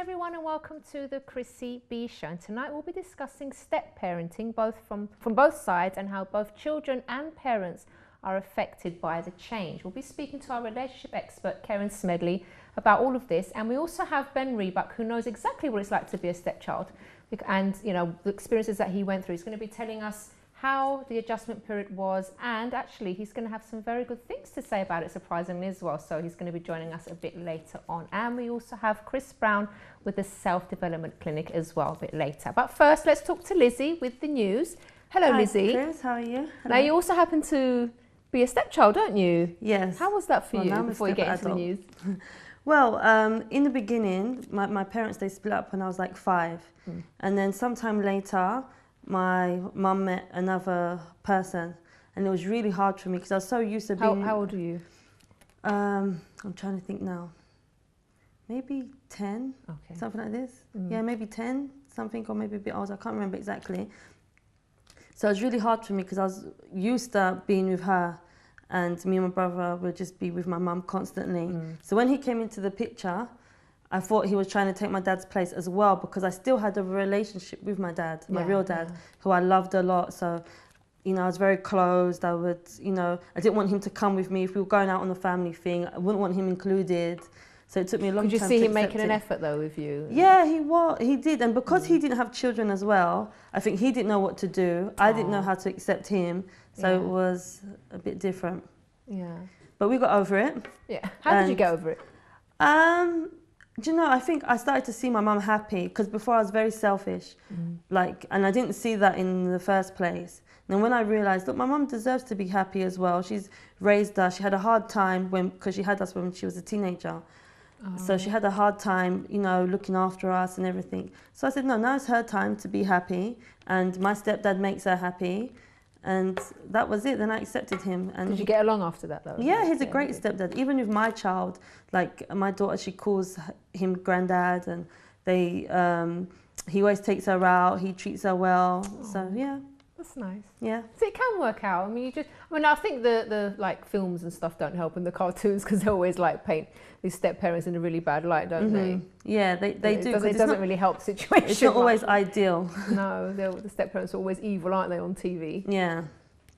everyone, and welcome to the Chrissy B Show. And tonight we'll be discussing step parenting, both from both sides, and how both children and parents are affected by the change. We'll be speaking to our relationship expert, Keren Smedley, about all of this. And we also have Ben Rebuck, who knows exactly what it's like to be a stepchild, and the experiences that he went through. He's going to be telling us how the adjustment period was, and actually he's going to have some very good things to say about it, surprisingly, as well. So he's going to be joining us a bit later on. And we also have Chris Brown with the Self-Development Clinic as well a bit later. But first, let's talk to Lizzie with the news. Hello, Hi, Lizzie. Chris, how are you? Hello. Now, you also happen to be a stepchild, don't you? Yes. How was that for you before you get into the news? Well, in the beginning, my parents, they split up when I was like 5. And then sometime later, my mum met another person, and it was really hard for me because I was so used to being... How old are you? I'm trying to think now. Maybe 10, okay. Something like this. Yeah, maybe 10, something, or maybe a bit older. I can't remember exactly. So it was really hard for me because I was used to being with her, and me and my brother would just be with my mum constantly. So when he came into the picture, I thought he was trying to take my dad's place as well, because I still had a relationship with my dad, my real dad, who I loved a lot. So, I was very closed. I would, I didn't want him to come with me if we were going out on a family thing. I wouldn't want him included. So it took me a long time to accept it. Could you see him making an effort though with you? Yeah, he did. And because he didn't have children as well, I think he didn't know what to do. I didn't know how to accept him. So it was a bit different. Yeah. But we got over it. Yeah. How did you get over it? Do you know, I think I started to see my mum happy, because before I was very selfish, and I didn't see that in the first place. And when I realised, look, my mum deserves to be happy as well. She's raised us. She had a hard time because she had us when she was a teenager. So she had a hard time, looking after us and everything. So I said, no, now it's her time to be happy, and my stepdad makes her happy. And that was it. Then I accepted him. And did you get along after that though? Yeah, he's a great stepdad. Even with my child, like my daughter, she calls him granddad, and he always takes her out. He treats her well. So yeah. That's nice. Yeah. So it can work out. I think the like films and stuff don't help, in the cartoons, because they always like paint these step parents in a really bad light, don't they? Yeah, they do. It doesn't really help the situation. It's not always ideal. No, the step parents are always evil, aren't they, on TV? Yeah.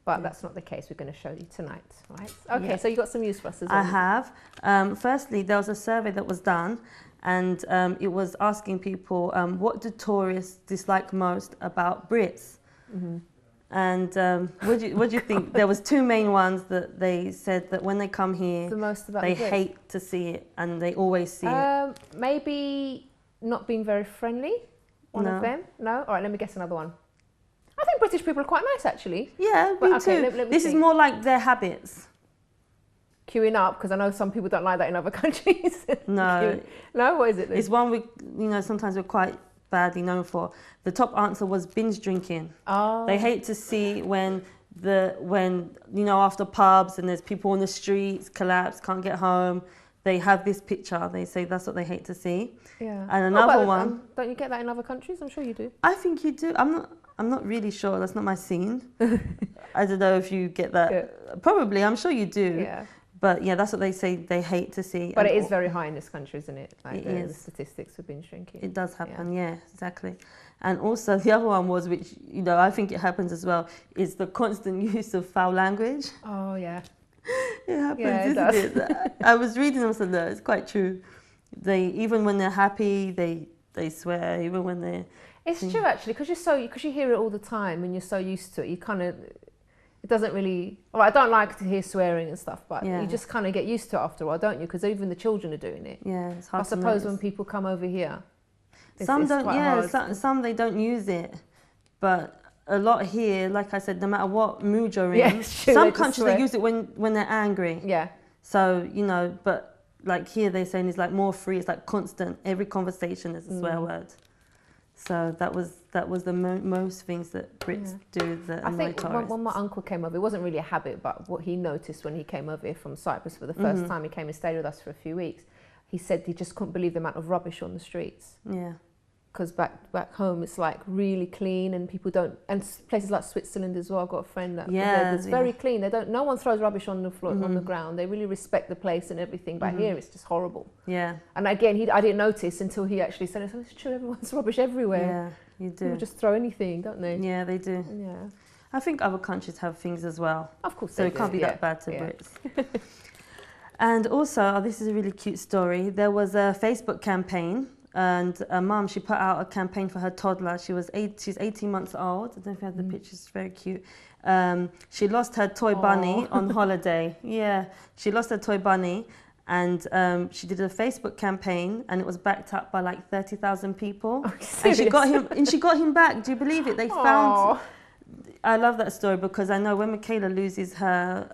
But that's not the case we're going to show you tonight, right? Okay, so you got some news for us as well. I have. Firstly, there was a survey that was done, and it was asking people, what do tourists dislike most about Brits? And what do you think? There was 2 main ones that they said that when they come here, they hate to see it, and they always see it. Maybe not being very friendly, one of them. No? All right, let me guess another one. I think British people are quite nice, actually. Yeah, me too. This is more like their habits. Queuing up, because I know some people don't like that in other countries. No. No? What is it then? It's one sometimes we're quite badly known for. The top answer was binge drinking. Oh. They hate to see when after pubs and there's people on the streets, collapse, can't get home. They have this picture. They say that's what they hate to see. Yeah. And another one. Don't you get that in other countries? I'm sure you do. I think you do. I'm not really sure. That's not my scene. I don't know if you get that. Yeah. Probably. I'm sure you do. Yeah. But yeah, that's what they say they hate to see. But it is very high in this country, isn't it? Like it is. The statistics for binge drinking. It does happen, yeah, exactly. And also the other one was, which, I think it happens as well, is the constant use of foul language. Oh, yeah. It happens, isn't it? I was reading them, so no, it's quite true. Even when they're happy, they swear, even when they're... It's true, actually, because you hear it all the time and you're so used to it, you kind of... It doesn't really... Well, I don't like to hear swearing and stuff, but you just kind of get used to it after a while, don't you? Because even the children are doing it. Yeah, it's hard I suppose when people come over here, some don't, some they don't use it. But a lot here, like I said, no matter what mood you're in, some countries they use it when they're angry. Yeah. So, but like here they're saying it's like more free, it's like constant. Every conversation is a swear word. So that was the most things that Brits do that annoy tourists. I think when my uncle came over, it wasn't really a habit, but what he noticed when he came over here from Cyprus for the first time, he came and stayed with us for a few weeks. He said he just couldn't believe the amount of rubbish on the streets. Yeah. because back home it's like really clean and people don't, and places like Switzerland as well. I've got a friend that it's very clean. No one throws rubbish on the floor, on the ground. They really respect the place and everything. But here it's just horrible. Yeah. And again, I didn't notice until he actually said, "It's true. Everyone's rubbish everywhere." Yeah, you do. People just throw anything, don't they? Yeah, they do. Yeah. I think other countries have things as well. Of course. So it can't be that bad to Brits. And also, this is a really cute story. There was a Facebook campaign. And a mum, she put out a campaign for her toddler. She's 18 months old. I don't know if you have the pictures, it's very cute. She lost her toy bunny on holiday. Yeah, she lost her toy bunny, and she did a Facebook campaign, and it was backed up by like 30,000 people. Oh, and she got him back. Do you believe it? They found. I love that story because I know when Michaela loses her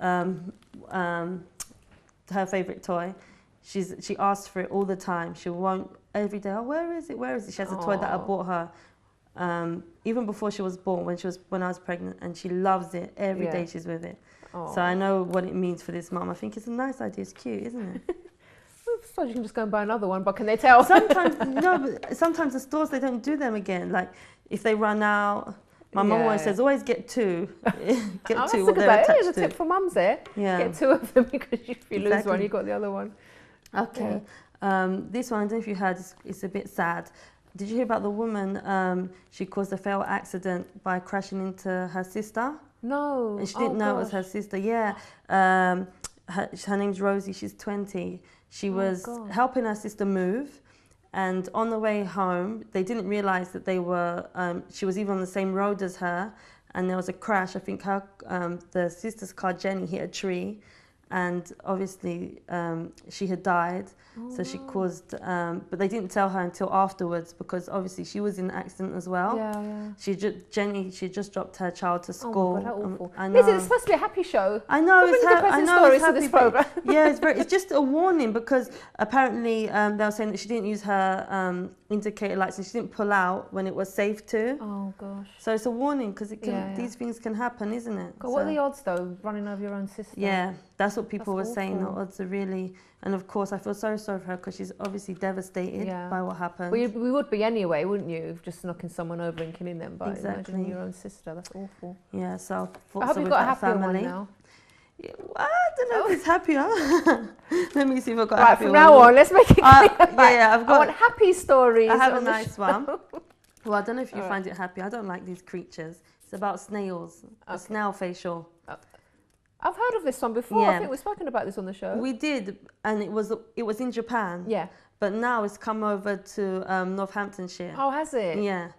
favorite toy, she asks for it all the time. She won't. Every day, oh, where is it? Where is it? She has a toy that I bought her, even before she was born, when I was pregnant, and she loves it. Every day she's with it. So I know what it means for this mum. I think it's a nice idea. It's cute, isn't it? I suppose you can just go and buy another one, but can they tell? Sometimes but sometimes the stores, they don't do them again. Like if they run out, my mum always says, always get two. Get two. What they're attached Here's a tip for mums there. Yeah. Get two of them because if you lose one, you've got the other one. Okay. This one, I don't know if you heard, it's a bit sad. Did you hear about the woman, she caused a fatal accident by crashing into her sister? No. And she didn't know it was her sister. Yeah. Her name's Rosie, she's 20. She was helping her sister move, and on the way home, they didn't realise that they were, she was even on the same road as her, and there was a crash. I think the sister's car, Jenny, hit a tree. And obviously, she had died, so she caused. But they didn't tell her until afterwards because obviously she was in an accident as well. Yeah. Jenny, she just dropped her child to school. Oh my God, how awful! I know. It's supposed to be a happy show. I know it's stories to this program. Yeah, it's just a warning because apparently they were saying that she didn't use her indicator lights and she didn't pull out when it was safe to. Oh gosh! So it's a warning because these things can happen, isn't it? God, what are the odds though, running over your own sister? Yeah, that's what people were saying. The odds are really, and of course I feel so sorry for her because she's obviously devastated by what happened. Well, we would be anyway, wouldn't you? Just knocking someone over and killing them. But exactly. Imagine your own sister. That's awful. Yeah. So I hope you've got a happier one now. Yeah, I don't know if it's happier. Let me see if I've got a Right, happier from now on, let's make it clear. I've got. I want happy stories. I have a nice one. Well, I don't know if you find it happy. I don't like these creatures. It's about snails. A snail facial. I've heard of this one before. I think we've spoken about this on the show. We did, and it was in Japan. Yeah. But now it's come over to Northamptonshire. Oh, has it? Yeah.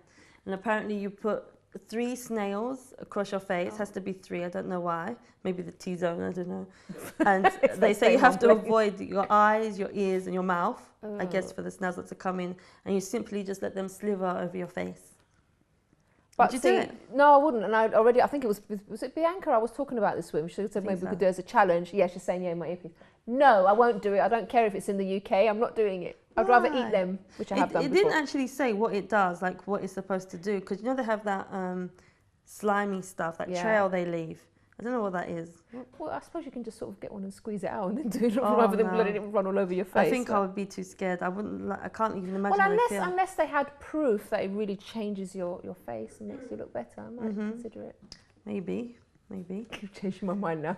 And apparently you put 3 snails across your face. Has to be 3. I don't know why. Maybe the T-zone. I don't know. And they say you have to avoid your eyes, your ears, and your mouth. I guess for the snails not to come in, and you simply just let them slither over your face. But would you do it? No, I wouldn't. And I think it was it Bianca I was talking about this with? She said maybe we could do it as a challenge. Yeah, she's saying, yeah, my earpiece. No, I won't do it. I don't care if it's in the UK. I'm not doing it. I'd rather eat them, which I have done before. It didn't actually say what it does, like what it's supposed to do. Because, you know, they have that slimy stuff, that trail they leave. I don't know what that is. Well, I suppose you can just sort of get one and squeeze it out and then do it rather than letting it run all over your face. I think I would be too scared. I wouldn't. I can't even imagine. Well, unless they had proof that it really changes your face and makes you look better, I might consider it. Maybe. You've changed my mind now.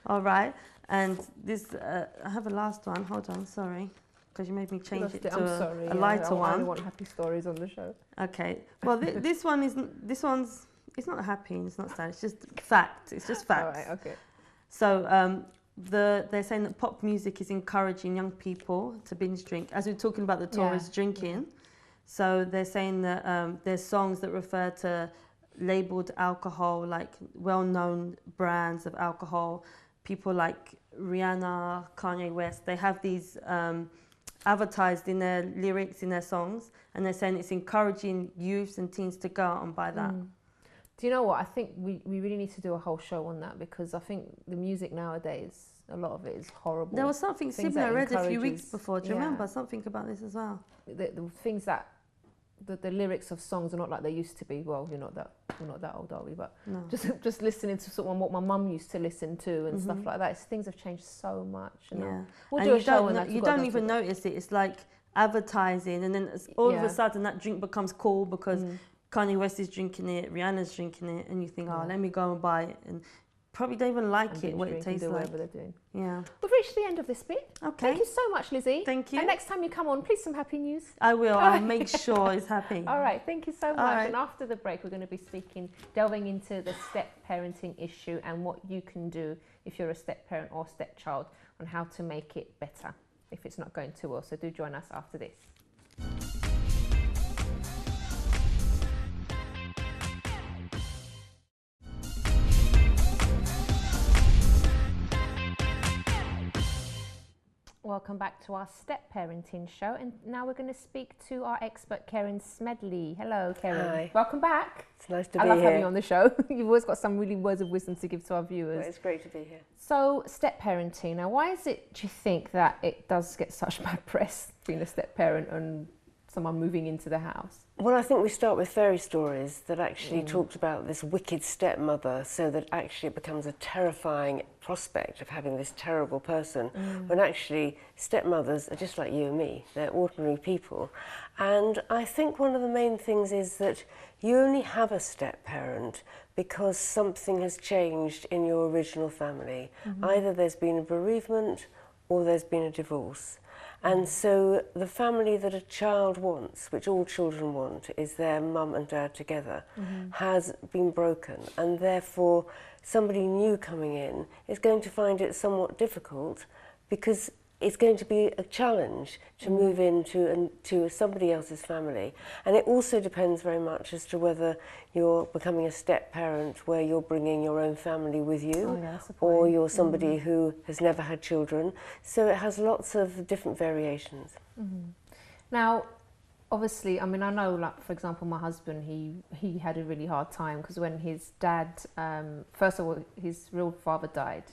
All right, and this I have a last one. Hold on, sorry, because you made me change it to a lighter one. I only want happy stories on the show. Okay. Well, this one isn't. This one's. It's not happy and it's not sad. It's just fact. It's just facts. All right, okay. So they're saying that pop music is encouraging young people to binge drink. As we're talking about the tourists drinking, so they're saying that there's songs that refer to labeled alcohol, like well-known brands of alcohol. People like Rihanna, Kanye West, they have these advertised in their lyrics, in their songs, and they're saying it's encouraging youths and teens to go out and buy that. Do you know what? I think we really need to do a whole show on that because I think the music nowadays, a lot of it is horrible. There was something similar I read a few weeks before. Do you remember something about this as well? The things that the lyrics of songs are not like they used to be. Well, we're not that old, are we? But just listening to sort of what my mum used to listen to and stuff like that. Things have changed so much. And we'll do a show on that. You don't even notice it. It's like advertising, and then all of a sudden that drink becomes cool because Kanye West is drinking it, Rihanna's drinking it, and you think, oh, let me go and buy it, and probably don't even like it, what it tastes like. Whatever they're doing. Yeah. We've reached the end of this bit. Okay. Thank you so much, Lizzie. Thank you. And next time you come on, please some happy news. I will. I'll make sure it's happy. All right. Thank you so much. Right. And after the break, we're going to be delving into the step parenting issue and what you can do if you're a step parent or stepchild on how to make it better if it's not going too well. So do join us after this. Welcome back to our step parenting show, and now we're going to speak to our expert Keren Smedley. Hello, Keren. Hi. Welcome back. It's nice to be here. I love having you on the show. You've always got some really words of wisdom to give to our viewers. Well, it's great to be here. So, step parenting. Now, why is it, do you think, that it does get such bad press being a step parent and someone moving into the house? Well, I think we start with fairy stories that actually talked about this wicked stepmother, so that actually it becomes a terrifying prospect of having this terrible person, when actually stepmothers are just like you and me. They're ordinary people. And I think one of the main things is that you only have a step parent because something has changed in your original family. Either there's been a bereavement or there's been a divorce. And so the family that a child wants, which all children want, is their mum and dad together, has been broken. And therefore, somebody new coming in is going to find it somewhat difficult because it's going to be a challenge to move into somebody else's family. And it also depends very much as to whether you're becoming a step parent where you're bringing your own family with you, or you're somebody who has never had children. So it has lots of different variations. Now, obviously, I mean, I know, like, for example, my husband, he had a really hard time because when his dad, first of all, his real father died,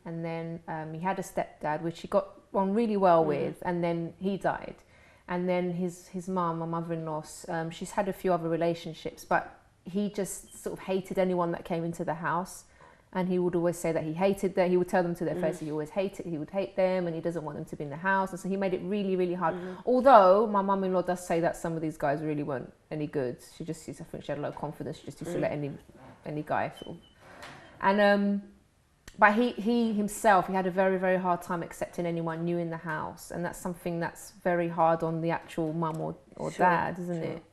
and then he had a stepdad, which he got on really well with, and then he died. And then his mum, my mother-in-law, she's had a few other relationships, but he just sort of hated anyone that came into the house. And he would always say that he hated them. He would tell them to their face he always hated. He would hate them, and he doesn't want them to be in the house. And so he made it really, really hard. Although my mum-in-law does say that some of these guys really weren't any good. I think she had a lot of confidence. She just used to let any guy sort of. And but he himself, he had a very, very hard time accepting anyone new in the house, and that's something that's very hard on the actual mum or dad, isn't it?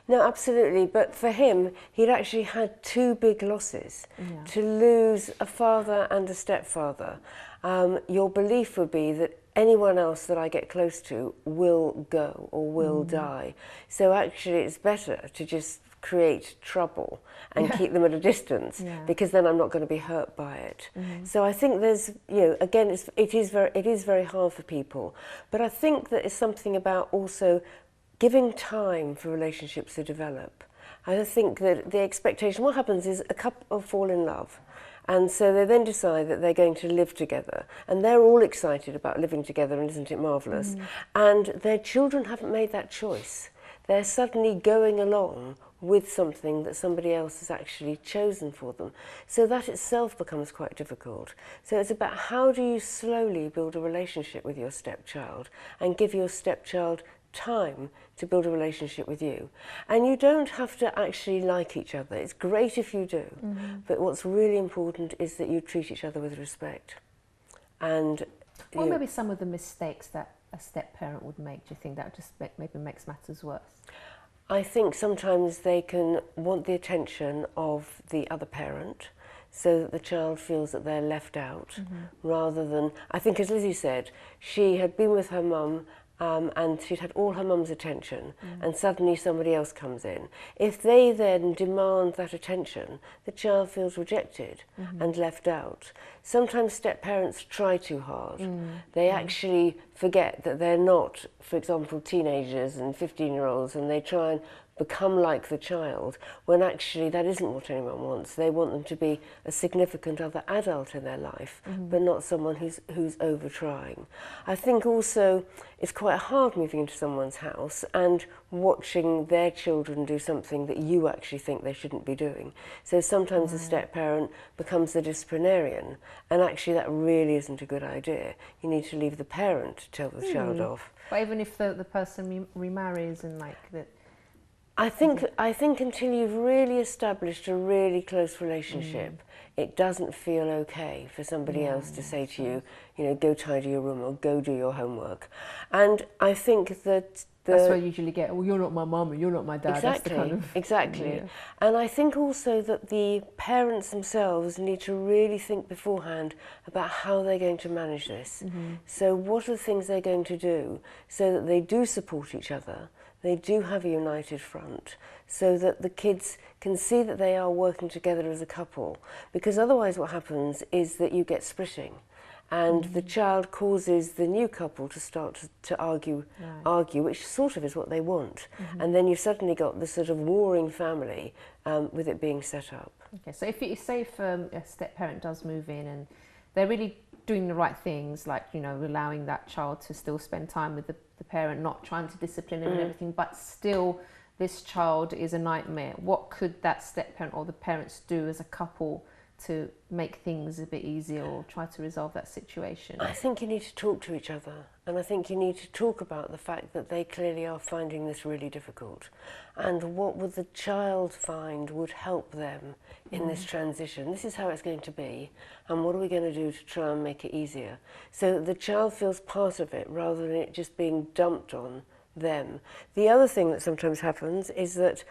No, absolutely. But for him, he'd actually had two big losses. To lose a father and a stepfather. Your belief would be that anyone else that I get close to will go or will die. So actually it's better to just create trouble and keep them at a distance, because then I'm not going to be hurt by it. So I think there's, again, it is very hard for people. But I think that it's something about also giving time for relationships to develop. I think that the expectation, what happens is a couple fall in love, and so they then decide that they're going to live together, and they're all excited about living together, and isn't it marvellous? And their children haven't made that choice. They're suddenly going along with something that somebody else has actually chosen for them. So that itself becomes quite difficult. So it's about how do you slowly build a relationship with your stepchild and give your stepchild time to build a relationship with you. And you don't have to actually like each other. It's great if you do, but what's really important is that you treat each other with respect. And what maybe some of the mistakes that a step parent would make, do you think that just maybe makes matters worse? I think sometimes they can want the attention of the other parent, so that the child feels that they're left out, rather than, I think as Lizzie said, she had been with her mum and she'd had all her mum's attention, and suddenly somebody else comes in. If they then demand that attention, the child feels rejected and left out. Sometimes step-parents try too hard. They actually forget that they're not, for example, teenagers and 15-year-olds, and they try and become like the child, when actually that isn't what anyone wants. They want them to be a significant other adult in their life, but not someone who's over trying. I think also it's quite hard moving into someone's house and watching their children do something that you actually think they shouldn't be doing. So sometimes the step-parent becomes the disciplinarian, and actually that really isn't a good idea. You need to leave the parent to tell the child off. But even if the person remarries and like that. I think until you've really established a really close relationship, it doesn't feel okay for somebody else to say to you, you know, go tidy your room or go do your homework. And I think that that's where you usually get, well, you're not my mum and you're not my dad. Exactly, that's the kind of, exactly. Yeah. And I think also that the parents themselves need to really think beforehand about how they're going to manage this. So what are the things they're going to do so that they do support each other, they do have a united front, so that the kids can see that they are working together as a couple. Because otherwise what happens is that you get splitting. And the child causes the new couple to start to argue, which sort of is what they want. And then you've suddenly got this sort of warring family with it being set up. Okay, so if a step-parent does move in and they're really doing the right things, like, you know, allowing that child to still spend time with the parent, not trying to discipline him and everything, but still this child is a nightmare, what could that step-parent or the parents do as a couple to make things a bit easier or try to resolve that situation? I think you need to talk to each other, and I think you need to talk about the fact that they clearly are finding this really difficult, and what would the child find would help them in this transition. This is how it's going to be, and what are we going to do to try and make it easier, so that the child feels part of it rather than it just being dumped on them. The other thing that sometimes happens is that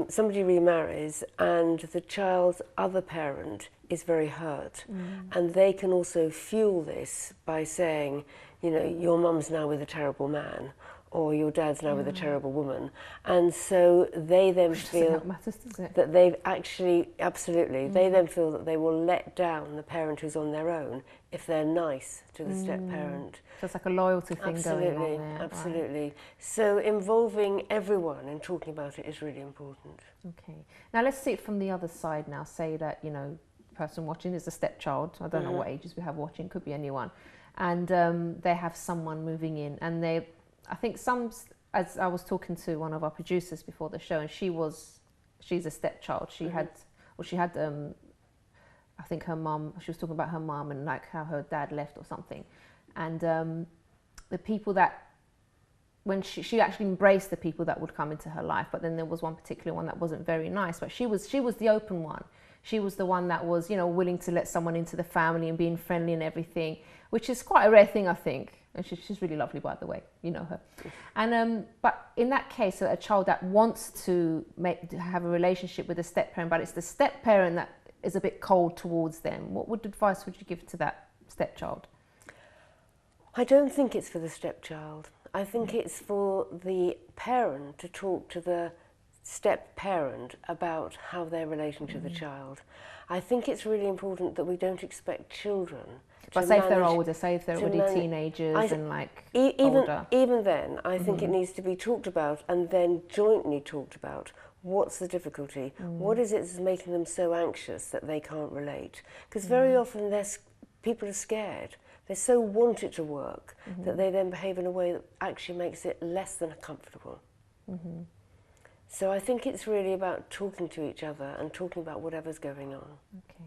somebody remarries and the child's other parent is very hurt, and they can also fuel this by saying, you know, your mum's now with a terrible man, or your dad's now with a terrible woman, and so they then feel that matters, does it? that they've actually, absolutely, they then feel that they will let down the parent who's on their own if they're nice to the step-parent. So it's like a loyalty thing going on there. Absolutely. Right. So involving everyone and talking about it is really important. Okay. Now let's see it from the other side now. Say that, you know, the person watching is a stepchild. I don't know what ages we have watching, could be anyone. And they have someone moving in, and I think as I was talking to one of our producers before the show, and she's a stepchild. She had I think her mum, she was talking about her mum and like how her dad left or something. And the people that, when she actually embraced the people that would come into her life, but then there was one particular one that wasn't very nice, but she was the open one. She was the one that was, you know, willing to let someone into the family and being friendly and everything, which is quite a rare thing, I think. And she's really lovely, by the way, you know her. And but in that case, a child that wants to have a relationship with a step-parent, but it's the step-parent that is a bit cold towards them, what advice would you give to that stepchild? I don't think it's for the stepchild. I think it's for the parent to talk to the step-parent about how they're relating to the child. I think it's really important that we don't expect children But say if they're older, say if they're already teenagers and like older. Even then, I think it needs to be talked about and then jointly talked about. What's the difficulty? What is it that's making them so anxious that they can't relate? Because very often people are scared. They so want it to work that they then behave in a way that actually makes it less than comfortable. So I think it's really about talking to each other and talking about whatever's going on. Okay.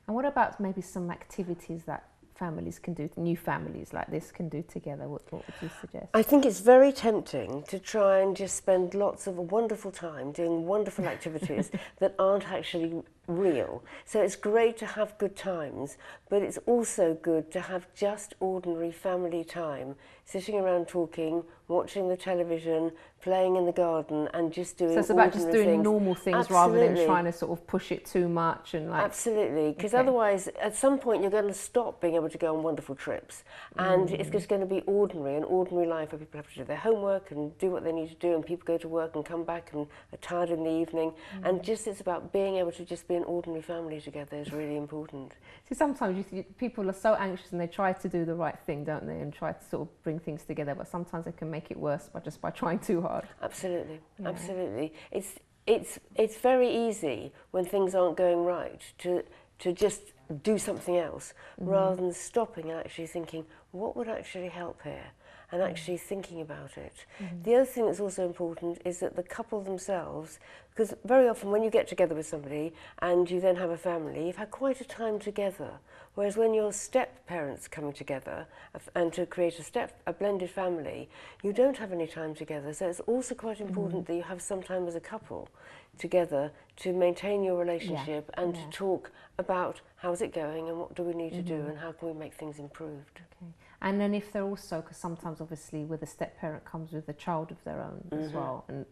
And what about maybe some activities that families can do, new families like this can do together? What would you suggest? I think it's very tempting to try and just spend lots of a wonderful time doing wonderful activities that aren't actually real. So it's great to have good times, but it's also good to have just ordinary family time, sitting around talking, watching the television, playing in the garden, and just doing ordinary things. So it's about just doing normal things. Absolutely. Rather than trying to sort of push it too much and like... Absolutely, because otherwise at some point you're going to stop being able to go on wonderful trips, and it's just going to be ordinary, an ordinary life where people have to do their homework and do what they need to do, and people go to work and come back and are tired in the evening, and just it's about being able to just be an ordinary family together is really important. See, sometimes people are so anxious and they try to do the right thing, don't they, and try to sort of bring things together, but sometimes they can make it worse by trying too hard. Absolutely, Yeah. absolutely. It's very easy when things aren't going right to just do something else, rather than stopping and actually thinking, what would actually help here? And actually thinking about it. The other thing that's also important is that the couple themselves, because very often when you get together with somebody and you then have a family, you've had quite a time together. Whereas when your step-parents coming together and to create a blended family, you don't have any time together. So it's also quite important that you have some time as a couple together to maintain your relationship and to talk about how's it going and what do we need to do and how can we make things improved. Okay. And then if they're also, because sometimes obviously with a step parent comes with a child of their own as well, and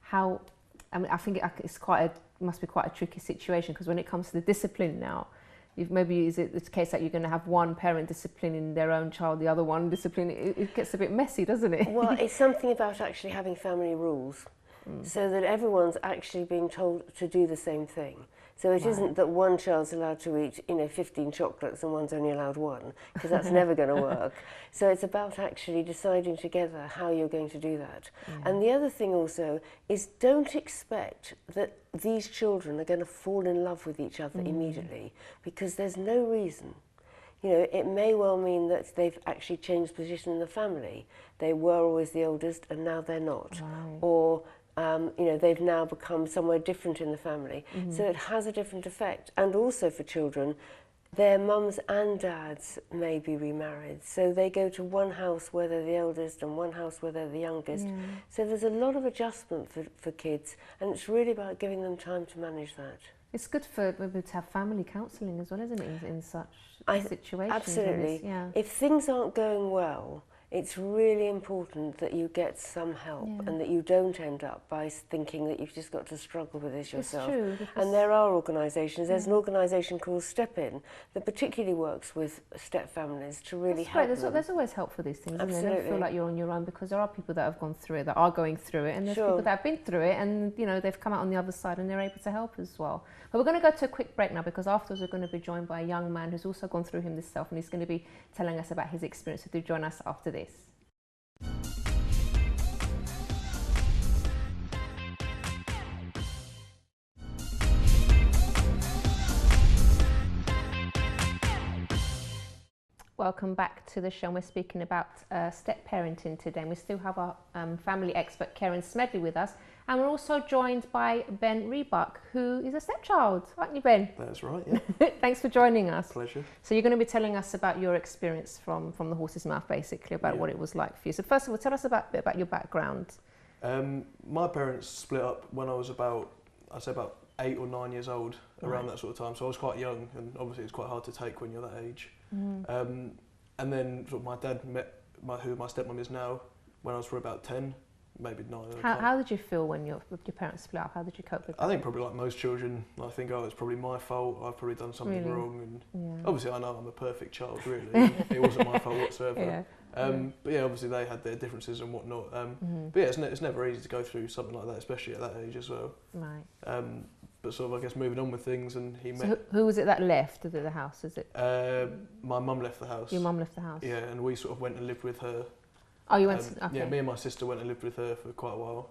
how, I mean, I think must be quite a tricky situation, because when it comes to the discipline now, maybe is it the case that you're going to have one parent disciplining their own child, the other one disciplining, it gets a bit messy, doesn't it? Well, it's something about actually having family rules, so that everyone's actually being told to do the same thing. So it isn't that one child's allowed to eat, 15 chocolates and one's only allowed one, because that's never going to work. So it's about actually deciding together how you're going to do that. And the other thing also is, don't expect that these children are going to fall in love with each other immediately, because there's no reason. It may well mean that they've actually changed position in the family. They were always the oldest and now they're not. Right. Or they've now become somewhere different in the family. So it has a different effect. And also for children, their mums and dads may be remarried. So they go to one house where they're the eldest and one house where they're the youngest. Yeah. So there's a lot of adjustment for kids, and it's really about giving them time to manage that. It's good for maybe to have family counselling as well, isn't it, in such situations? Absolutely. Yeah. If things aren't going well, it's really important that you get some help and that you don't end up by thinking that you've just got to struggle with this yourself. It's true. And there are organisations, there's an organisation called Step In that particularly works with step families to really help them. There's always help for these things, isn't there? Absolutely. Don't feel like you're on your own, because there are people that have gone through it, that are going through it, and there's people that have been through it, and they've come out on the other side and they're able to help as well. But we're going to go to a quick break now, because afterwards we're going to be joined by a young man who's also gone through himself, and he's going to be telling us about his experience. So do join us after this. Welcome back to the show. We're speaking about step parenting today, and we still have our family expert Keren Smedley with us, and we're also joined by Ben Rebuck, who is a stepchild, aren't you, Ben? That's right, yeah. Thanks for joining us. Pleasure. So you're going to be telling us about your experience from the horse's mouth, basically, about what it was like for you. So first of all, tell us a bit about your background. My parents split up when I was about 8 or 9 years old, around that sort of time. So I was quite young, and obviously it's quite hard to take when you're that age. And then sort of my dad met who my stepmom is now when I was probably about 10, maybe 9. How did you feel when your parents split up? How did you cope with that? I think probably like most children, I think, it's probably my fault, I've probably done something wrong. And obviously I know I'm a perfect child, really. It wasn't my fault whatsoever. But yeah, obviously they had their differences and whatnot. But yeah, it's never easy to go through something like that, especially at that age as well. Right. But sort of, I guess, moving on with things, and he met... So who was it that left the house? Is it? My mum left the house. Your mum left the house? Yeah, and we sort of went and lived with her. Oh, you went... Okay. Yeah, me and my sister went and lived with her for quite a while.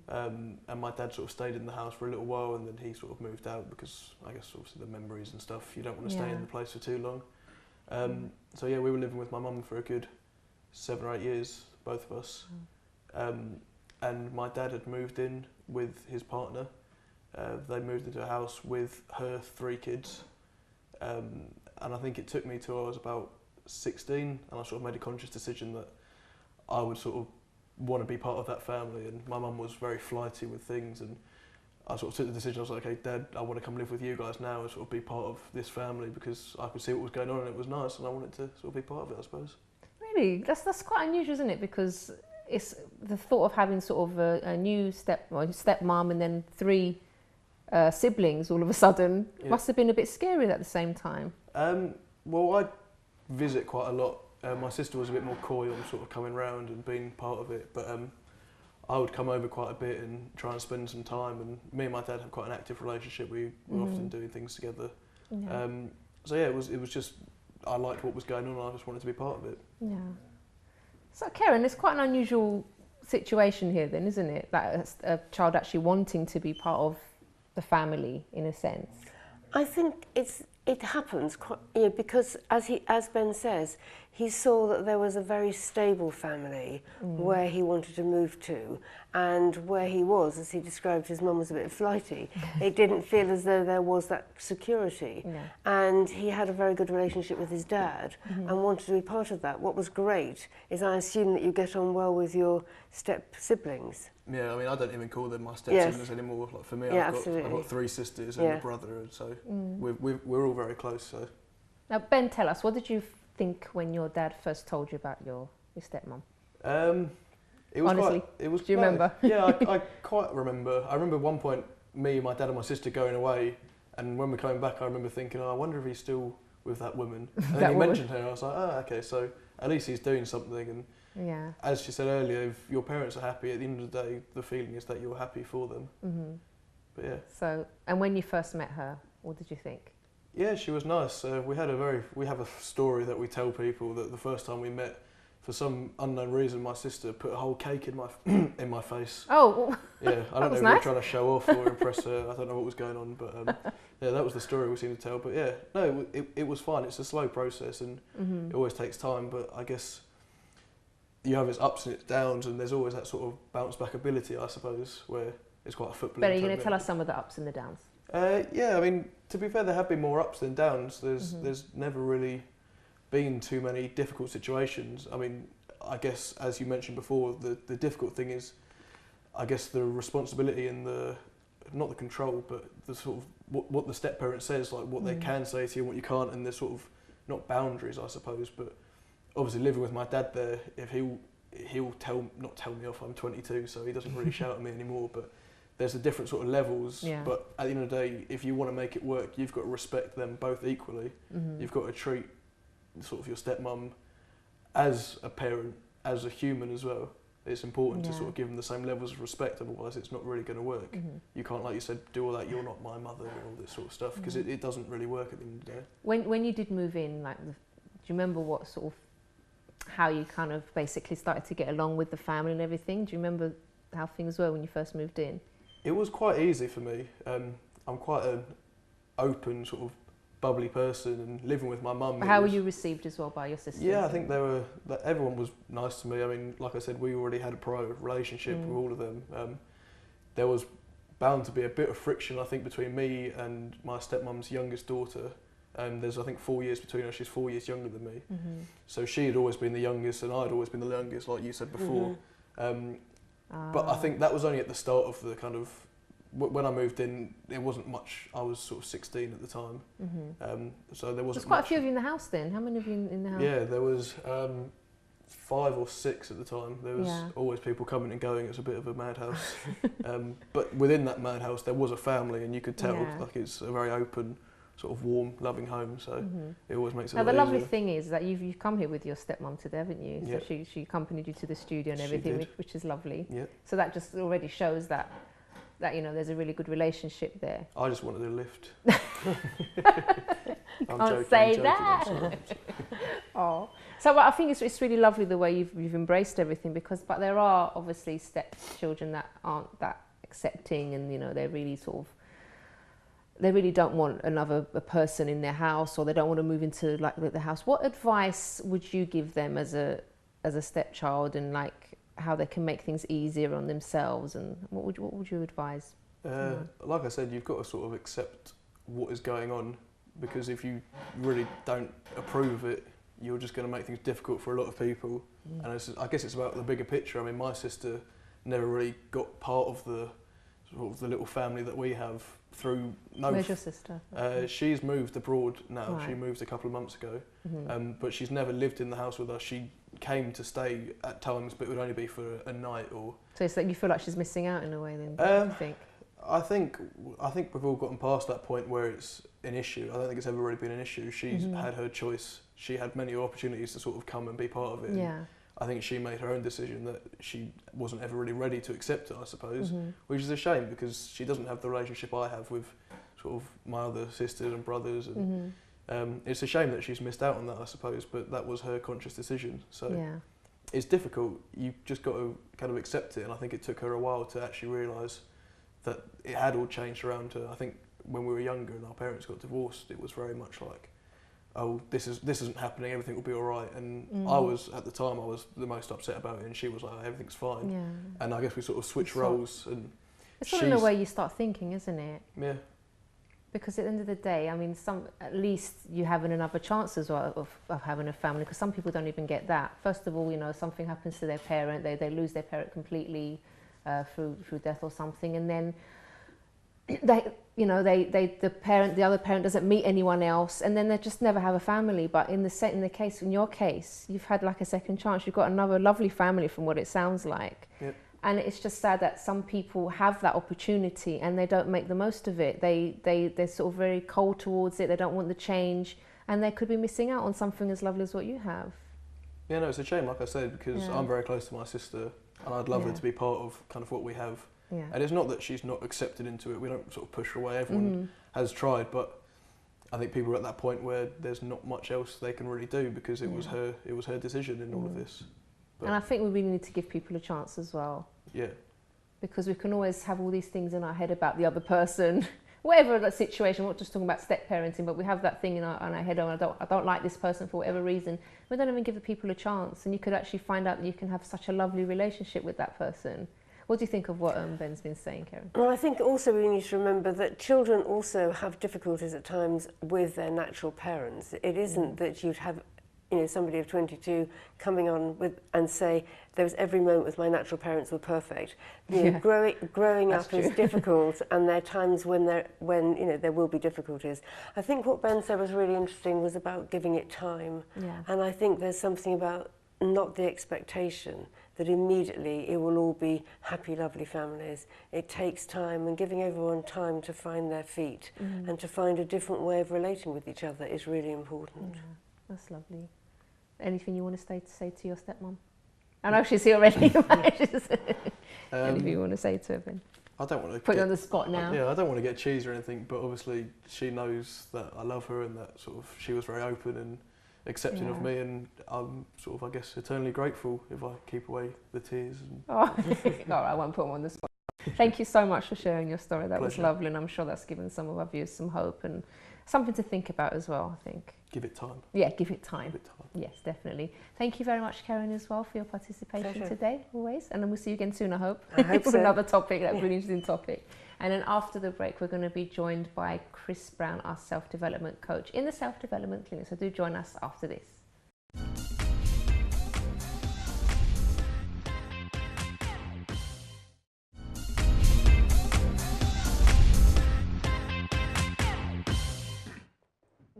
And my dad sort of stayed in the house for a little while, and then he sort of moved out because, I guess, obviously the memories and stuff, you don't want to stay in the place for too long. So yeah, we were living with my mum for a good 7 or 8 years, both of us. And my dad had moved in with his partner. They moved into a house with her 3 kids, and I think it took me till I was about 16, and I sort of made a conscious decision that I would sort of want to be part of that family. And my mum was very flighty with things, and I sort of took the decision. I was like, okay, Dad, I want to come live with you guys now and sort of be part of this family, because I could see what was going on and it was nice, and I wanted to sort of be part of it, I suppose. Really? That's quite unusual, isn't it? Because it's the thought of having sort of a new stepmom and then 3 siblings all of a sudden must have been a bit scary at the same time. Well, I visit quite a lot. My sister was a bit more coy on sort of coming round and being part of it, but I would come over quite a bit and try and spend some time. And me and my dad have quite an active relationship. We were often doing things together. Yeah. So yeah, it was just, I liked what was going on. I just wanted to be part of it. Yeah. So Keren, it's quite an unusual situation here then, isn't it? That a child actually wanting to be part of the family in a sense. I think it happens quite, because as Ben says, he saw that there was a very stable family where he wanted to move to, and where he was, as he described, his mum was a bit flighty. It didn't feel as though there was that security. Yeah. And he had a very good relationship with his dad and wanted to be part of that. What was great is, I assume, that you get on well with your step siblings. Yeah, I mean, I don't even call them my step-siblings anymore. Like, for me, Yeah, I've got 3 sisters and a brother, and so we're all very close. So. Now, Ben, tell us, what did you think when your dad first told you about your stepmom? It was honestly, do you remember? Yeah, I quite remember. I remember one point, me, my dad and my sister going away, and when we're coming back, I remember thinking, oh, I wonder if he's still with that woman. And then he mentioned her, and I was like, oh, okay, so at least he's doing something. And yeah. As she said earlier, if your parents are happy, at the end of the day, the feeling is that you're happy for them. But yeah. So, and when you first met her, what did you think? Yeah, she was nice. We have a story that we tell people that the first time we met, for some unknown reason, my sister put a whole cake in my in my face. Oh, yeah, I don't know if we were trying to show off or impress her. I don't know what was going on, but yeah, that was the story we seemed to tell. But yeah, no, it was fine. It's a slow process, and it always takes time. But I guess you have its ups and its downs, and there's always that sort of bounce back ability, I suppose, where it's quite a football. But are you going to tell us some of the ups and the downs? Yeah, I mean, to be fair, there have been more ups than downs. There's never really been too many difficult situations. I mean, I guess, as you mentioned before, the difficult thing is, I guess, the responsibility and not the control, but the sort of what the step parent says, like what they can say to you and what you can't, and there's sort of not boundaries, I suppose, but obviously living with my dad there, if he'll not tell me off, I'm 22, so he doesn't really shout at me anymore, but there's a different sort of levels. Yeah. But at the end of the day, if you want to make it work, you've got to respect them both equally. You've got to treat sort of your stepmom as a parent, as a human as well. It's important to sort of give them the same levels of respect, otherwise it's not really going to work. You can't, like you said, do all that, you're not my mother and all this sort of stuff, because it doesn't really work at the end of the day. When you did move in, do you remember what sort of, how you kind of basically started to get along with the family and everything? Do you remember how things were when you first moved in? It was quite easy for me. I'm quite an open, sort of bubbly person, and living with my mum. How were you received as well by your sisters? Yeah, I think everyone was nice to me. I mean, like I said, we already had a prior relationship with all of them. There was bound to be a bit of friction, I think, between me and my stepmom's youngest daughter. There's, I think, 4 years between us. She's 4 years younger than me. So she had always been the youngest, and I'd always been the youngest, like you said before. But I think that was only at the start of the kind of, when I moved in, it wasn't much. I was sort of 16 at the time, so there wasn't. There's quite a few of you in the house then. How many of you in the house? Yeah, there was 5 or 6 at the time. There was always people coming and going. It's a bit of a madhouse, but within that madhouse, there was a family, and you could tell like it's a very open, sort of warm, loving home. So it always makes it. Now a lot the lovely easier. thing is that you've come here with your stepmom today, haven't you? So Yeah. she accompanied you to the studio and She everything, did. which is lovely. Yeah. So that just already shows that there's a really good relationship there. I just wanted a lift. Can't say that. Oh, so I think it's really lovely the way you've embraced everything, but there are obviously stepchildren that aren't that accepting, and they really they really don't want another person in their house, or they don't want to move into the house. What advice would you give them as a stepchild, and how they can make things easier on themselves, and what would you advise? Like I said, you've got to sort of accept what is going on, because if you really don't approve of it, you're just going to make things difficult for a lot of people. And I guess it's about the bigger picture. I mean, my sister never really got part of the sort of the little family that we have through no. Where's your sister? She's moved abroad now. Right. She moved a couple of months ago, but she's never lived in the house with us. She came to stay at times, but it would only be for a night or. So it's you feel like she's missing out in a way, then? Do you think? I think we've all gotten past that point where it's an issue. I don't think it's ever really been an issue. She's had her choice. She had many opportunities to sort of come and be part of it. Yeah. I think she made her own decision that she wasn't ever really ready to accept it, I suppose, which is a shame because she doesn't have the relationship I have with sort of my other sisters and brothers, and it's a shame that she's missed out on that, I suppose, but that was her conscious decision. So it's difficult. You just got to kind of accept it, and I think it took her a while to actually realise that it had all changed around her. I think when we were younger and our parents got divorced, it was very much like, oh, this isn't happening, everything will be all right. And I was, at the time, I was the most upset about it, and she was like, everything's fine. Yeah. And I guess we sort of switched roles. And it's sort of the way you start thinking, isn't it? Yeah. Because at the end of the day, I mean, at least you having another chance as well of having a family, because some people don't even get that. First of all, you know, something happens to their parent, they lose their parent completely through death or something, and then the other parent doesn't meet anyone else, and then they just never have a family. But in your case, you've had like a second chance. You've got another lovely family, from what it sounds like. Yep. And it's just sad that some people have that opportunity and they don't make the most of it. They're sort of very cold towards it. They don't want the change, and they could be missing out on something as lovely as what you have. Yeah, no, it's a shame, like I said, because I'm very close to my sister, and I'd love her to be part of kind of what we have. Yeah. And it's not that she's not accepted into it. We don't sort of push her away. Everyone has tried, but I think people are at that point where there's not much else they can really do, because it was her decision in all of this. But and I think we really need to give people a chance as well. Yeah. Because we can always have all these things in our head about the other person, whatever the situation. We're not just talking about step parenting, but we have that thing in our head. Oh, I don't like this person for whatever reason. We don't even give the people a chance, and you could actually find out that you can have such a lovely relationship with that person. What do you think of what Ben's been saying, Keren? Well, I think also we need to remember that children also have difficulties at times with their natural parents. It isn't that you'd have, you know, somebody of 22 coming on with and say there was every moment with my natural parents were perfect. You know, growing up is difficult, and there are times when you know there will be difficulties. I think what Ben said was really interesting was about giving it time, and I think there's something about not the expectation that immediately it will all be happy, lovely families. It takes time, and giving everyone time to find their feet and to find a different way of relating with each other is really important. Yeah, that's lovely. Anything you want to say to your stepmom? I know she's here already. Anything you want to say to her, Ben? I don't want to put you on the spot now. Yeah, I don't want to get cheesy or anything, but obviously she knows that I love her, and that sort of she was very open and accepting of me, and I'm sort of, I guess, eternally grateful if I keep away the tears. And all right, I won't put them on the spot. Thank you so much for sharing your story. That was Pleasure. lovely, and I'm sure that's given some of our viewers some hope and something to think about as well, I think. Give it time. Yeah, give it time. Give it time. Yes, definitely. Thank you very much, Keren, as well, for your participation today, always. And then we'll see you again soon, I hope. I hope for so. another topic. That's a really interesting topic. And then after the break, we're going to be joined by Chris Brown, our self-development coach in the self-development clinic. So do join us after this.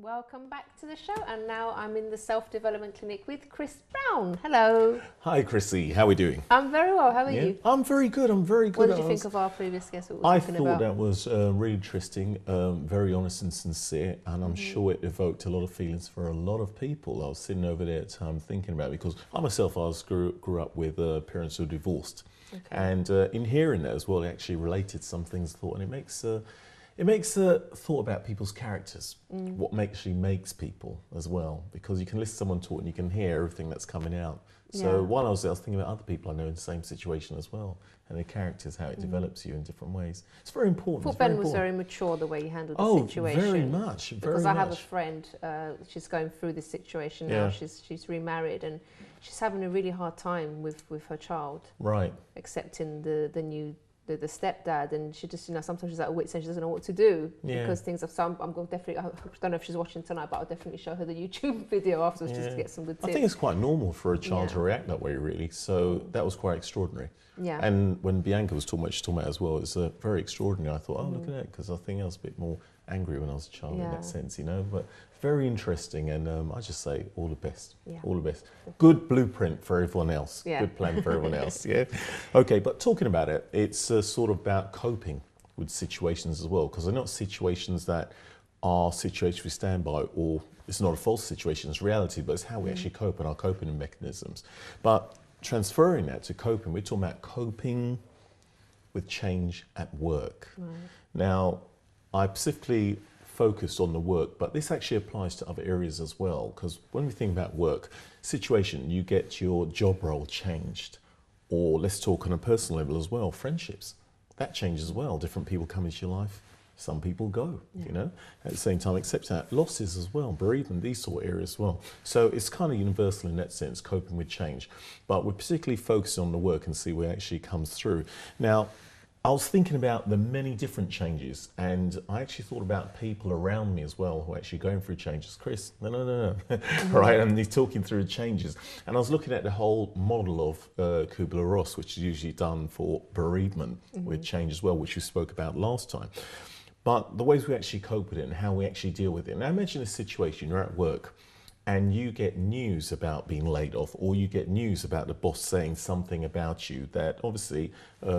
Welcome back to the show, and now I'm in the self-development clinic with Chris Brown. Hello. Hi Chrissy, how are we doing? I'm very well, how are you? I'm very good, What did you think of our previous guest? I thought that was really interesting, very honest and sincere, and I'm sure it evoked a lot of feelings for a lot of people. I was sitting over there at the time thinking about it, because I myself grew up with parents who divorced, and in hearing that as well, it actually related some things I thought, and it makes a thought about people's characters, what actually makes people as well, because you can listen to someone talk and you can hear everything that's coming out. So while I was there, I was thinking about other people I know in the same situation as well, and their characters, how it develops you in different ways. It's very important. I thought Ben was very mature the way he handled the situation. Oh, very much. Because I have a friend, she's going through this situation now. She's remarried, and she's having a really hard time with her child. Right. Accepting the the stepdad, and she just, sometimes she's at a wit's end, she doesn't know what to do because things have some. I'm going to definitely, I don't know if she's watching tonight, but I'll definitely show her the YouTube video afterwards just to get some good tips. I think it's quite normal for a child to react that way, really. So that was quite extraordinary. Yeah. And when Bianca was talking about, she's talking about as well, it's very extraordinary. I thought, oh, look at that, because I think I was a bit more angry when I was a child in that sense, but very interesting, and I just say all the best, all the best. Good blueprint for everyone else, good plan for everyone else, Okay, but talking about it, it's sort of about coping with situations as well, because they're not situations that are situations we stand by or it's not a false situation, it's reality, but it's how we actually cope and our coping mechanisms. But transferring that to coping, we're talking about coping with change at work. Right. Now, I specifically focused on the work, but this actually applies to other areas as well, because when we think about work situation, you get your job role changed, or let's talk on a personal level as well, friendships, that changes as well. Different people come into your life, some people go, you know, at the same time, accept that. Losses as well, bereavement, these sort of areas as well. So it's kind of universal in that sense, coping with change, but we're particularly focusing on the work and see where it actually comes through. Now, I was thinking about the many different changes, and I actually thought about people around me as well who are actually going through changes. Chris, no. Right, and he's talking through changes. And I was looking at the whole model of Kubler-Ross, which is usually done for bereavement with change as well, which we spoke about last time. But the ways we actually cope with it and how we actually deal with it. Now imagine a situation, you're at work, and you get news about being laid off, or you get news about the boss saying something about you that obviously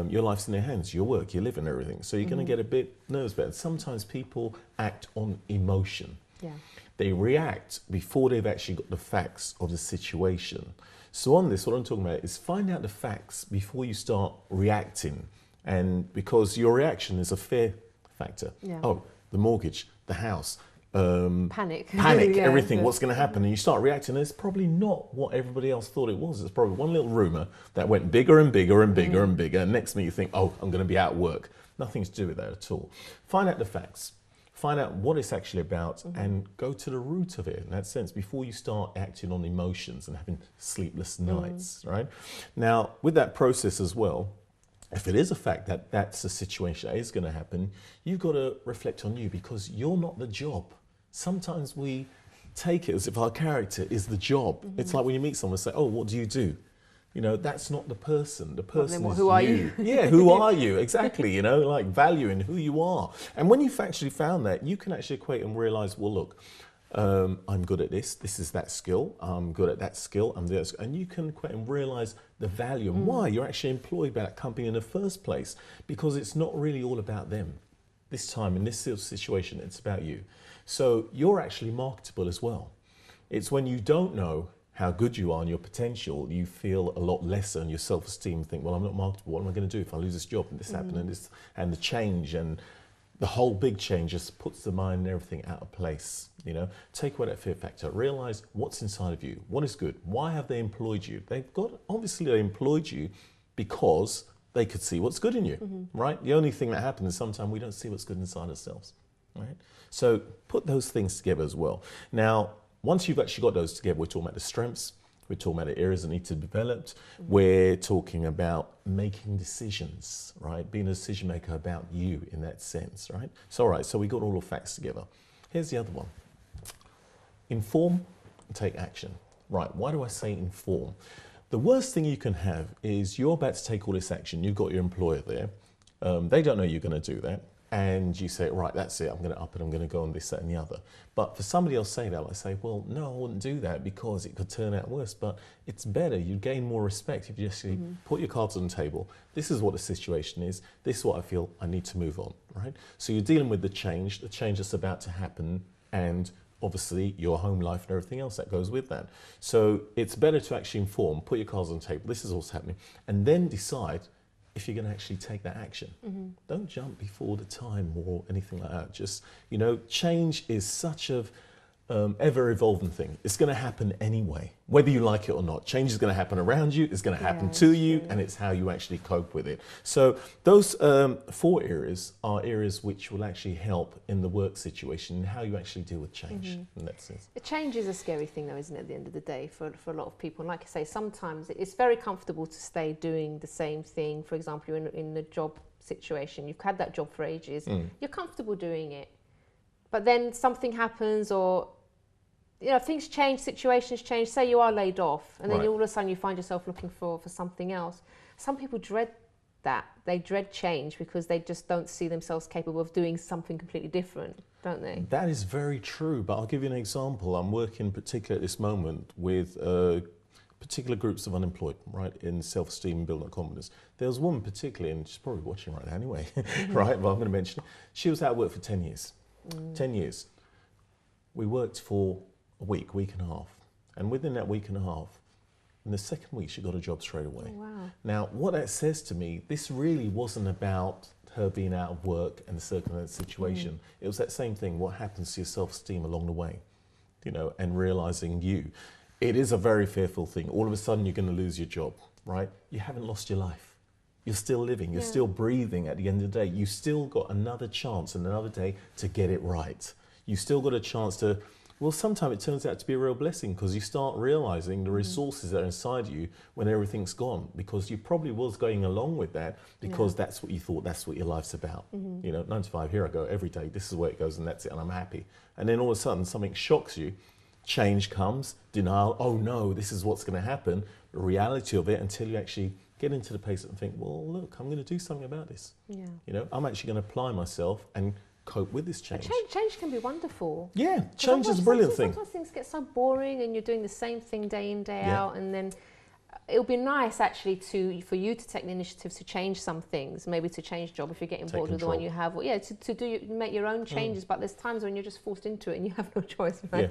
your life's in their hands, your work, you live and everything. So you're going to get a bit nervous about it. Sometimes people act on emotion. Yeah. They react before they've actually got the facts of the situation. So on this, what I'm talking about is find out the facts before you start reacting. And because your reaction is a fear factor. Yeah. Oh, the mortgage, the house. Panic, everything, what's going to happen, and you start reacting, and it's probably not what everybody else thought it was. It's probably one little rumour that went bigger and bigger and bigger and bigger, and next minute you think, oh, I'm going to be out of work. Nothing to do with that at all. Find out the facts, find out what it's actually about, and go to the root of it in that sense before you start acting on emotions and having sleepless nights, right? Now, with that process as well, if it is a fact that that's a situation that is going to happen, you've got to reflect on you, because you're not the job. Sometimes we take it as if our character is the job. It's like when you meet someone and say, oh, what do you do? You know, that's not the person. The person is who are you? Yeah, who are you? Exactly, you know, like valuing who you are. And when you've actually found that, you can actually equate and realize, well, look, I'm good at this. This is that skill. I'm good at that skill. I'm this. And you can equate and realize the value and why you're actually employed by that company in the first place, because it's not really all about them. This time, in this situation, it's about you. So you're actually marketable as well. It's when you don't know how good you are and your potential, you feel a lot lesser in your self-esteem, think, well, I'm not marketable. What am I going to do if I lose this job and this happened and this, and the change and the whole big change just puts the mind and everything out of place. You know, take away that fear factor, realize what's inside of you, what is good, why have they employed you? Obviously they employed you because they could see what's good in you, right? The only thing that happens is sometimes we don't see what's good inside ourselves, right? So put those things together as well. Now, once you've actually got those together, we're talking about the strengths, we're talking about the areas that need to be developed, we're talking about making decisions, right? Being a decision maker about you in that sense, right? So, all right, so we got all the facts together. Here's the other one. Inform and take action. Right, why do I say inform? The worst thing you can have is you're about to take all this action, you've got your employer there, they don't know you're going to do that, and you say, right, that's it, I'm going to up it, I'm going to go on this, that and the other. But for somebody else say that, I say, well, no, I wouldn't do that because it could turn out worse, but it's better, you gain more respect if you just put your cards on the table. This is what the situation is, this is what I feel I need to move on, right? So you're dealing with the change that's about to happen, and obviously your home life and everything else that goes with that. So it's better to actually inform, put your cards on the table, this is what's happening, and then decide if you're going to actually take that action. Don't jump before the time or anything like that. Just, you know, change is such a ever-evolving thing. It's going to happen anyway, whether you like it or not. Change is going to happen around you, it's going to happen to you, and it's how you actually cope with it. So those 4 areas are areas which will actually help in the work situation and how you actually deal with change in that sense. Change is a scary thing though, isn't it, at the end of the day for a lot of people. And like I say, sometimes it's very comfortable to stay doing the same thing. For example, you're in the job situation, you've had that job for ages, you're comfortable doing it. But then something happens, or you know, things change, situations change. Say you are laid off, and then all of a sudden you find yourself looking for something else. Some people dread that. They dread change because they just don't see themselves capable of doing something completely different, don't they? That is very true, but I'll give you an example. I'm working particularly at this moment with particular groups of unemployed, right, in self-esteem and building confidence. There was a woman particularly, and she's probably watching right now anyway, right, but I'm going to mention it. She was out of work for 10 years. 10 years. We worked for a week and a half. And within that week and a half, in the second week, she got a job straight away. Oh, wow. Now, what that says to me, this really wasn't about her being out of work and the circumstance situation. It was that same thing, what happens to your self-esteem along the way, you know, and realizing it is a very fearful thing. All of a sudden, you're going to lose your job, right? You haven't lost your life. You're still living, you're still breathing at the end of the day. You still got another chance and another day to get it right. You still got a chance to, well, sometimes it turns out to be a real blessing because you start realizing the resources that are inside you when everything's gone, because you probably was going along with that because that's what you thought, that's what your life's about. You know, 9 to 5, here I go every day, this is where it goes and that's it, and I'm happy. And then all of a sudden something shocks you, change comes, denial, oh no, this is what's going to happen, the reality of it, until you actually get into the place and think, well, look, I'm going to do something about this. Yeah. You know, I'm actually going to apply myself and cope with this change. Change can be wonderful. Yeah, change is a brilliant thing. Sometimes things get so boring and you're doing the same thing day in, day out, and then it'll be nice actually for you to take the initiative to change some things, maybe to change job if you're getting bored with the one you have, or make your own changes. But there's times when you're just forced into it and you have no choice, right? Yeah.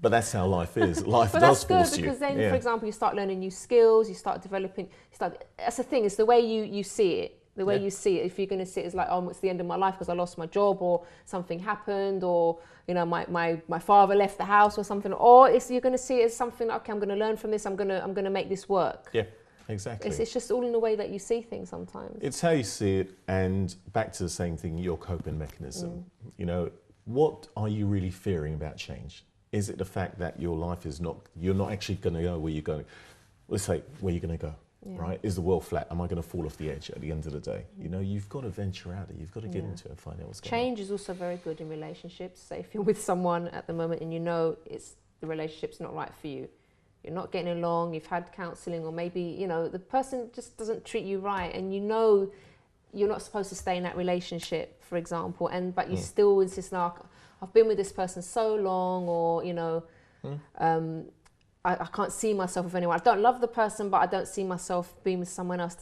But that's how life is. Life but does that's good force you. because then, for example, you start learning new skills, you start developing. That's the thing. It's the way you see it. The way you see it. If you're going to see it as like, oh, it's the end of my life because I lost my job, or something happened, or you know, my father left the house or something, or you're going to see it as something like, okay, I'm going to learn from this. I'm going to make this work. Yeah, exactly. It's just all in the way that you see things sometimes. It's how you see it, and back to the same thing, your coping mechanism. You know, what are you really fearing about change? Is it the fact that your life is you're not actually going to go where you're going? Let's say, where you're going to go, right? Is the world flat? Am I going to fall off the edge at the end of the day? You know, you've got to venture out. You've got to get into it and find out what's going on. Change is also very good in relationships. So if you're with someone at the moment and you know the relationship's not right for you, you're not getting along, you've had counselling, or maybe, you know, the person just doesn't treat you right, and you know you're not supposed to stay in that relationship, for example, but you still insist, no, I've been with this person so long, or, you know, I can't see myself with anyone. I don't love the person, but I don't see myself being with someone else.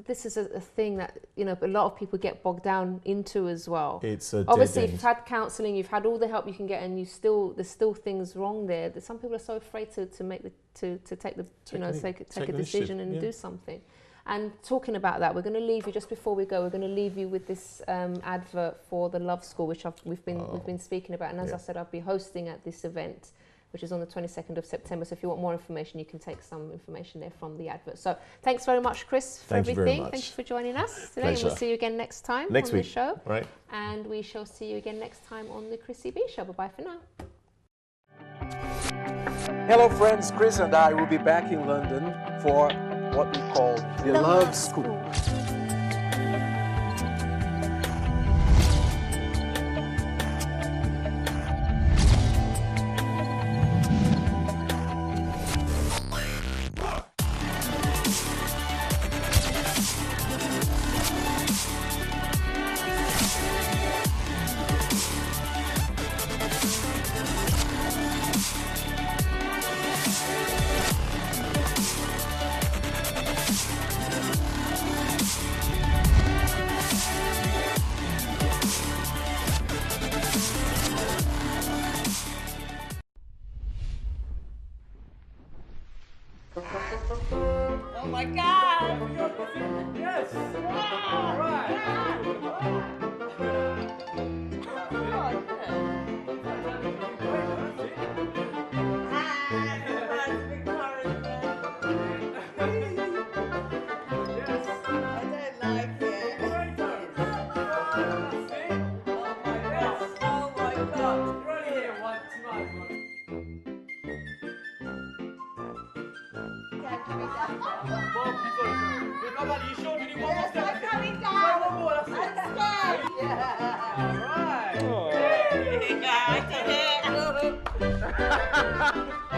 This is a thing that, you know, a lot of people get bogged down into as well. It's a obviously, dead if you've had counselling, you've had all the help you can get, and there's still things wrong there. Some people are so afraid to take a decision and do something. And talking about that, we're going to leave you, just before we go, we're going to leave you with this advert for the Love School, which we've been speaking about. And as I said, I'll be hosting at this event, which is on the 22nd of September. So if you want more information, you can take some information there from the advert. So thanks very much, Chris, for everything. Thank you very much. Thank you for joining us today. Pleasure. We'll see you again next time on week. the show. Right. And we shall see you again next time on the Chrissy B Show. Bye-bye for now. Hello friends, Chris and I will be back in London for what we call the Love School. Oh my God! Yes! All right! Come on, you sure you need one more step? I'm coming down. One more, that's it. I'm scared. Yeah. All right. Hey, I did it.